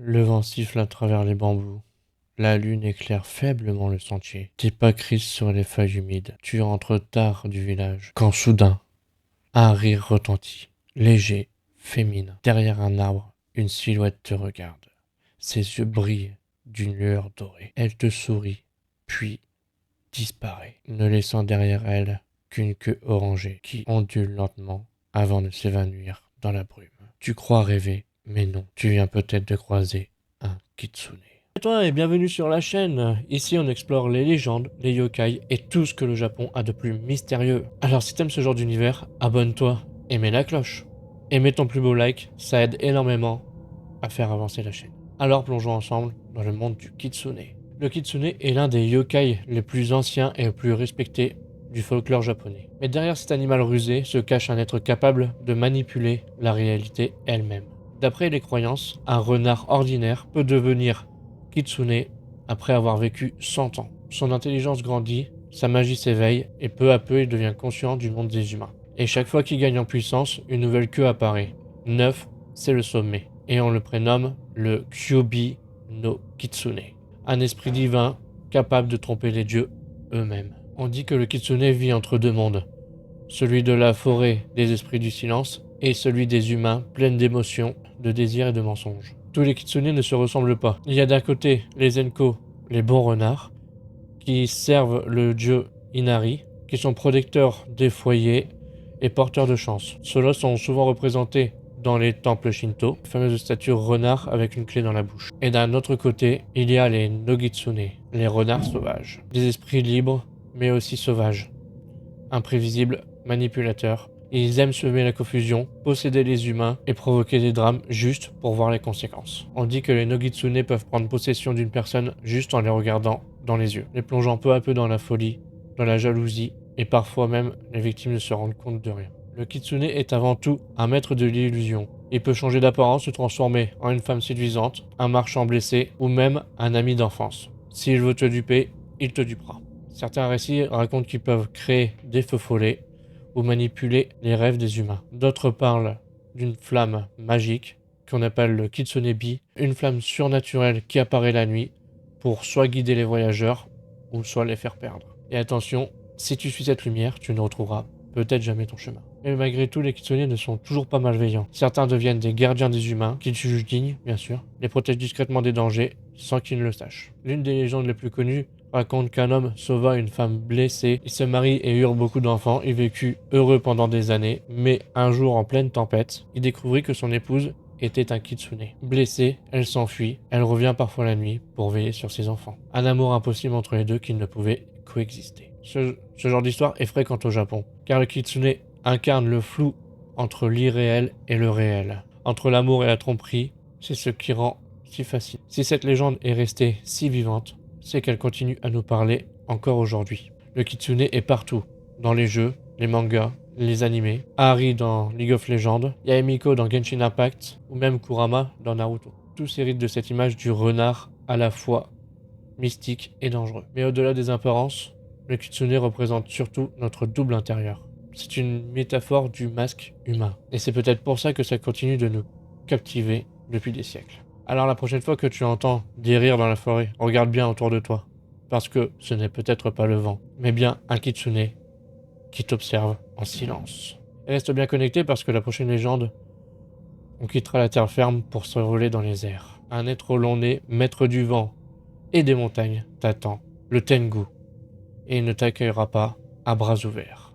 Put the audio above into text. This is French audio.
Le vent siffle à travers les bambous. La lune éclaire faiblement le sentier. Tes pas crissent sur les feuilles humides. Tu rentres tard du village. Quand soudain, un rire retentit. Léger, féminin. Derrière un arbre, une silhouette te regarde. Ses yeux brillent d'une lueur dorée. Elle te sourit, puis disparaît, ne laissant derrière elle qu'une queue orangée qui ondule lentement avant de s'évanouir dans la brume. Tu crois rêver, mais non. Tu viens peut-être de croiser un kitsune. Et toi et bienvenue sur la chaîne. Ici on explore les légendes, les yokai et tout ce que le Japon a de plus mystérieux. Alors si t'aimes ce genre d'univers, abonne-toi et mets la cloche. Et mets ton plus beau like, ça aide énormément à faire avancer la chaîne. Alors plongeons ensemble dans le monde du kitsune. Le kitsune est l'un des yokai les plus anciens et les plus respectés du folklore japonais. Mais derrière cet animal rusé se cache un être capable de manipuler la réalité elle-même. D'après les croyances, un renard ordinaire peut devenir kitsune après avoir vécu 100 ans. Son intelligence grandit, sa magie s'éveille et peu à peu il devient conscient du monde des humains. Et chaque fois qu'il gagne en puissance, une nouvelle queue apparaît. 9, c'est le sommet. Et on le prénomme le Kyubi no Kitsune. Un esprit divin capable de tromper les dieux eux-mêmes. On dit que le Kitsune vit entre deux mondes. Celui de la forêt des esprits du silence et celui des humains pleins d'émotions, de désirs et de mensonges. Tous les Kitsune ne se ressemblent pas. Il y a d'un côté les Zenko, les bons renards, qui servent le dieu Inari, qui sont protecteurs des foyers et porteurs de chance. Ceux-là sont souvent représentés dans les temples Shinto, fameuse statue renard avec une clé dans la bouche. Et d'un autre côté, il y a les Nogitsune, les renards sauvages. Des esprits libres, mais aussi sauvages. Imprévisibles, manipulateurs. Ils aiment semer la confusion, posséder les humains et provoquer des drames juste pour voir les conséquences. On dit que les Nogitsune peuvent prendre possession d'une personne juste en les regardant dans les yeux, les plongeant peu à peu dans la folie, dans la jalousie, et parfois même les victimes ne se rendent compte de rien. Le kitsune est avant tout un maître de l'illusion. Il peut changer d'apparence, se transformer en une femme séduisante, un marchand blessé ou même un ami d'enfance. S'il veut te duper, il te dupera. Certains récits racontent qu'ils peuvent créer des feux follets ou manipuler les rêves des humains. D'autres parlent d'une flamme magique qu'on appelle le kitsunebi, une flamme surnaturelle qui apparaît la nuit pour soit guider les voyageurs ou soit les faire perdre. Et attention, si tu suis cette lumière, tu ne retrouveras peut-être jamais ton chemin. Mais malgré tout, les kitsune ne sont toujours pas malveillants. Certains deviennent des gardiens des humains, qu'ils jugent dignes, bien sûr, les protègent discrètement des dangers, sans qu'ils ne le sachent. L'une des légendes les plus connues raconte qu'un homme sauva une femme blessée, il se marie et eurent beaucoup d'enfants, il vécut heureux pendant des années, mais un jour en pleine tempête, il découvrit que son épouse était un kitsune. Blessée, elle s'enfuit, elle revient parfois la nuit pour veiller sur ses enfants. Un amour impossible entre les deux qui ne pouvait coexister. Ce genre d'histoire est fréquente au Japon, car le kitsune incarne le flou entre l'irréel et le réel, entre l'amour et la tromperie, c'est ce qui rend si facile. Si cette légende est restée si vivante, c'est qu'elle continue à nous parler encore aujourd'hui. Le kitsune est partout, dans les jeux, les mangas, les animés, Ahri dans League of Legends, Yaemiko dans Genshin Impact, ou même Kurama dans Naruto. Tous héritent de cette image du renard à la fois mystique et dangereux. Mais au-delà des apparences, le kitsune représente surtout notre double intérieur. C'est une métaphore du masque humain. Et c'est peut-être pour ça que ça continue de nous captiver depuis des siècles. Alors la prochaine fois que tu entends des rires dans la forêt, regarde bien autour de toi. Parce que ce n'est peut-être pas le vent, mais bien un kitsune qui t'observe en silence. Et reste bien connecté parce que la prochaine légende, on quittera la terre ferme pour s'envoler dans les airs. Un être au long nez, maître du vent et des montagnes, t'attend, le Tengu, et il ne t'accueillera pas à bras ouverts.